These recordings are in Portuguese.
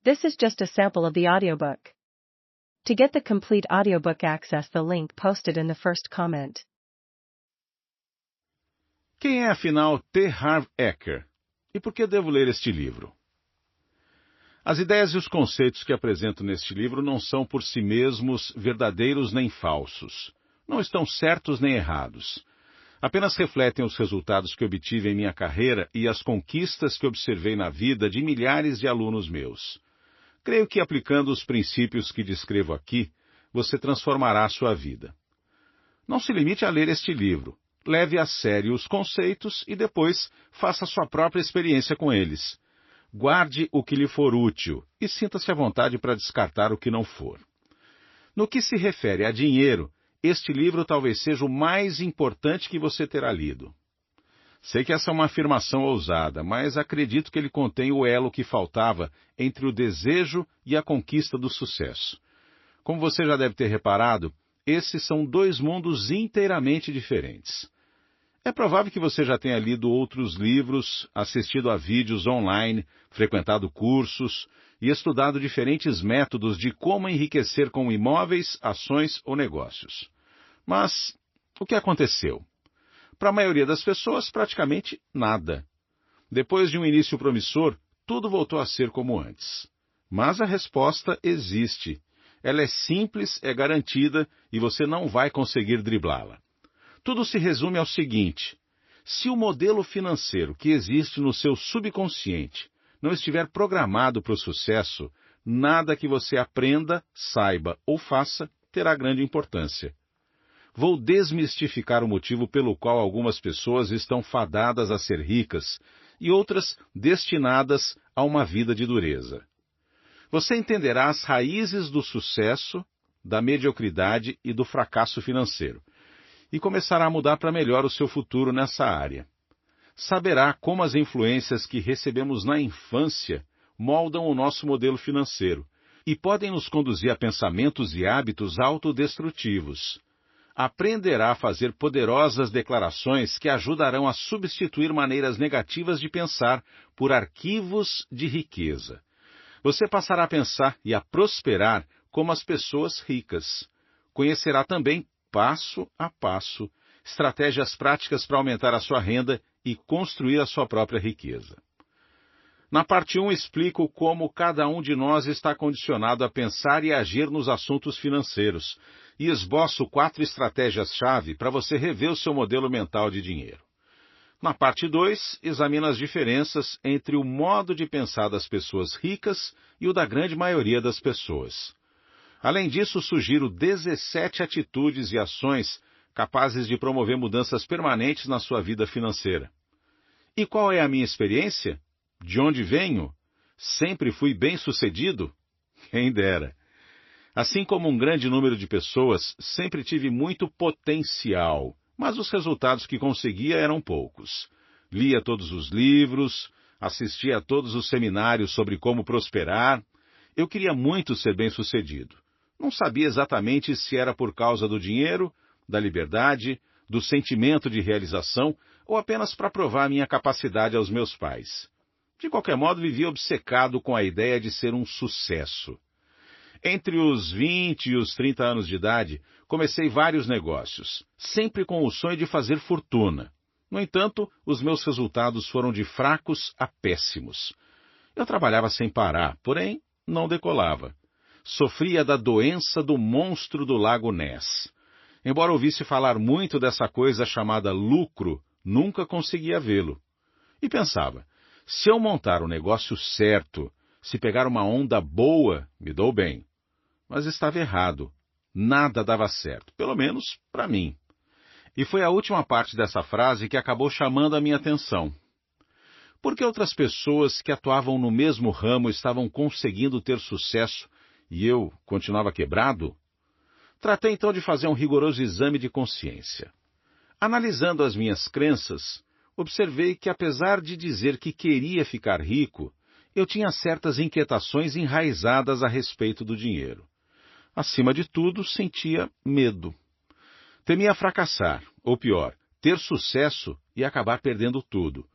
This is just a sample of the audiobook. To get the complete audiobook, access the link posted in the first comment. Quem é, afinal, T. Harv Eker? E por que devo ler este livro? As ideias e os conceitos que apresento neste livro não são por si mesmos verdadeiros nem falsos. Não estão certos nem errados. Apenas refletem os resultados que obtive em minha carreira e as conquistas que observei na vida de milhares de alunos meus. Creio que, aplicando os princípios que descrevo aqui, você transformará a sua vida. Não se limite a ler este livro. Leve a sério os conceitos e depois faça a sua própria experiência com eles. Guarde o que lhe for útil e sinta-se à vontade para descartar o que não for. No que se refere a dinheiro, este livro talvez seja o mais importante que você terá lido. Sei que essa é uma afirmação ousada, mas acredito que ele contém o elo que faltava entre o desejo e a conquista do sucesso. Como você já deve ter reparado, esses são dois mundos inteiramente diferentes. É provável que você já tenha lido outros livros, assistido a vídeos online, frequentado cursos e estudado diferentes métodos de como enriquecer com imóveis, ações ou negócios. Mas o que aconteceu? Para a maioria das pessoas, praticamente nada. Depois de um início promissor, tudo voltou a ser como antes. Mas a resposta existe. Ela é simples, é garantida e você não vai conseguir driblá-la. Tudo se resume ao seguinte: se o modelo financeiro que existe no seu subconsciente não estiver programado para o sucesso, nada que você aprenda, saiba ou faça terá grande importância. Vou desmistificar o motivo pelo qual algumas pessoas estão fadadas a ser ricas e outras destinadas a uma vida de dureza. Você entenderá as raízes do sucesso, da mediocridade e do fracasso financeiro, e começará a mudar para melhor o seu futuro nessa área. Saberá como as influências que recebemos na infância moldam o nosso modelo financeiro e podem nos conduzir a pensamentos e hábitos autodestrutivos. Aprenderá a fazer poderosas declarações que ajudarão a substituir maneiras negativas de pensar por arquivos de riqueza. Você passará a pensar e a prosperar como as pessoas ricas. Conhecerá também, passo a passo, estratégias práticas para aumentar a sua renda e construir a sua própria riqueza. Na parte 1, explico como cada um de nós está condicionado a pensar e agir nos assuntos financeiros, e esboço 4 estratégias-chave para você rever o seu modelo mental de dinheiro. Na parte 2, examino as diferenças entre o modo de pensar das pessoas ricas e o da grande maioria das pessoas. Além disso, sugiro 17 atitudes e ações capazes de promover mudanças permanentes na sua vida financeira. E qual é a minha experiência? De onde venho? Sempre fui bem-sucedido? Quem dera. Assim como um grande número de pessoas, sempre tive muito potencial, mas os resultados que conseguia eram poucos. Lia todos os livros, assistia a todos os seminários sobre como prosperar. Eu queria muito ser bem-sucedido. Não sabia exatamente se era por causa do dinheiro, da liberdade, do sentimento de realização ou apenas para provar minha capacidade aos meus pais. De qualquer modo, vivia obcecado com a ideia de ser um sucesso. Entre os 20 e os 30 anos de idade, comecei vários negócios, sempre com o sonho de fazer fortuna. No entanto, os meus resultados foram de fracos a péssimos. Eu trabalhava sem parar, porém, não decolava. Sofria da doença do monstro do Lago Ness. Embora ouvisse falar muito dessa coisa chamada lucro, nunca conseguia vê-lo. E pensava, se eu montar o negócio certo, se pegar uma onda boa, me dou bem. Mas estava errado. Nada dava certo, pelo menos para mim. E foi a última parte dessa frase que acabou chamando a minha atenção. Porque outras pessoas que atuavam no mesmo ramo estavam conseguindo ter sucesso e eu continuava quebrado? Tratei então de fazer um rigoroso exame de consciência. Analisando as minhas crenças, observei que apesar de dizer que queria ficar rico, eu tinha certas inquietações enraizadas a respeito do dinheiro. Acima de tudo, sentia medo. Temia fracassar, ou pior, ter sucesso e acabar perdendo tudo.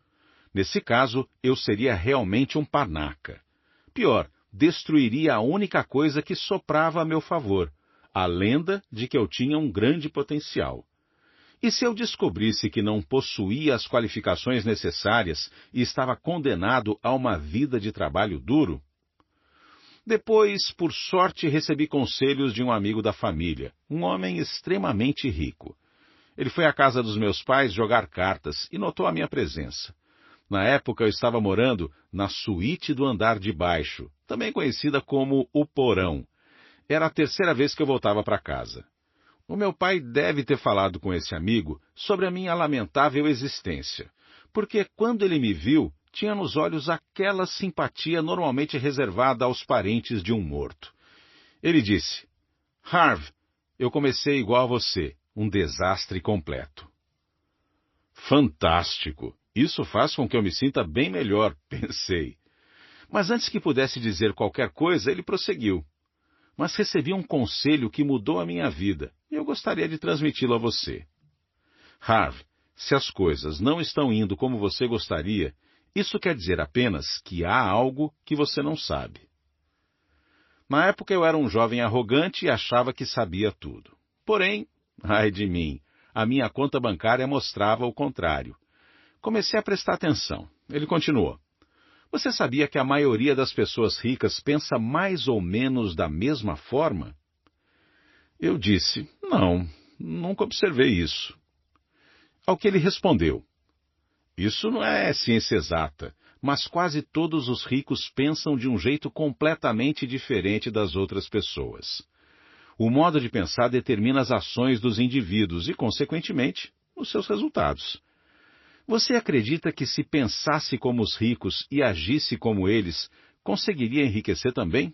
Nesse caso, eu seria realmente um panaca. Pior, destruiria a única coisa que soprava a meu favor, a lenda de que eu tinha um grande potencial. E se eu descobrisse que não possuía as qualificações necessárias e estava condenado a uma vida de trabalho duro? Depois, por sorte, recebi conselhos de um amigo da família, um homem extremamente rico. Ele foi à casa dos meus pais jogar cartas e notou a minha presença. Na época, eu estava morando na suíte do andar de baixo, também conhecida como o porão. Era a terceira vez que eu voltava para casa. O meu pai deve ter falado com esse amigo sobre a minha lamentável existência, porque quando ele me viu, tinha nos olhos aquela simpatia normalmente reservada aos parentes de um morto. Ele disse: Harv, eu comecei igual a você, um desastre completo. Fantástico! Isso faz com que eu me sinta bem melhor, pensei. Mas antes que pudesse dizer qualquer coisa, ele prosseguiu. Mas recebi um conselho que mudou a minha vida, e eu gostaria de transmiti-lo a você. Harv, se as coisas não estão indo como você gostaria, isso quer dizer apenas que há algo que você não sabe. Na época eu era um jovem arrogante e achava que sabia tudo. Porém, ai de mim, a minha conta bancária mostrava o contrário. Comecei a prestar atenção. Ele continuou. Você sabia que a maioria das pessoas ricas pensa mais ou menos da mesma forma? Eu disse, não, nunca observei isso. Ao que ele respondeu, isso não é ciência exata, mas quase todos os ricos pensam de um jeito completamente diferente das outras pessoas. O modo de pensar determina as ações dos indivíduos e, consequentemente, os seus resultados. Você acredita que se pensasse como os ricos e agisse como eles, conseguiria enriquecer também?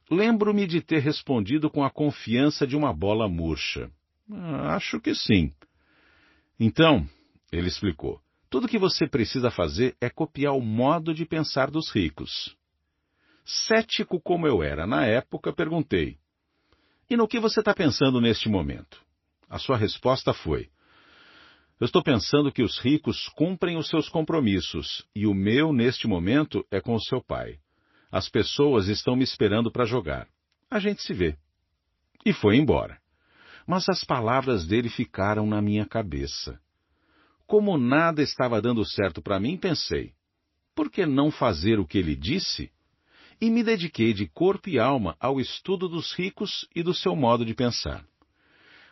Lembro-me de ter respondido com a confiança de uma bola murcha. Acho que sim. Então, ele explicou, tudo o que você precisa fazer é copiar o modo de pensar dos ricos. Cético como eu era na época, perguntei, e no que você está pensando neste momento? A sua resposta foi, eu estou pensando que os ricos cumprem os seus compromissos, e o meu, neste momento, é com o seu pai. As pessoas estão me esperando para jogar. A gente se vê. E foi embora. Mas as palavras dele ficaram na minha cabeça. Como nada estava dando certo para mim, pensei, por que não fazer o que ele disse? E me dediquei de corpo e alma ao estudo dos ricos e do seu modo de pensar.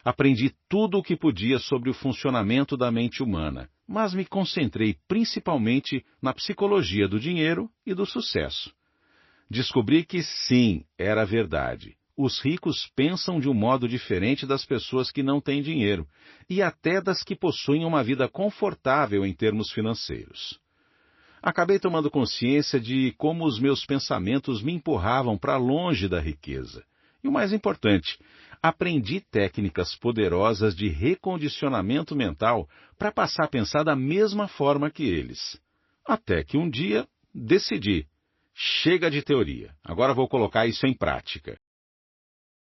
Aprendi tudo o que podia sobre o funcionamento da mente humana, mas me concentrei principalmente na psicologia do dinheiro e do sucesso. Descobri que sim, era verdade. Os ricos pensam de um modo diferente das pessoas que não têm dinheiro, e até das que possuem uma vida confortável em termos financeiros. Acabei tomando consciência de como os meus pensamentos me empurravam para longe da riqueza. E o mais importante, aprendi técnicas poderosas de recondicionamento mental para passar a pensar da mesma forma que eles. Até que um dia decidi, chega de teoria, agora vou colocar isso em prática.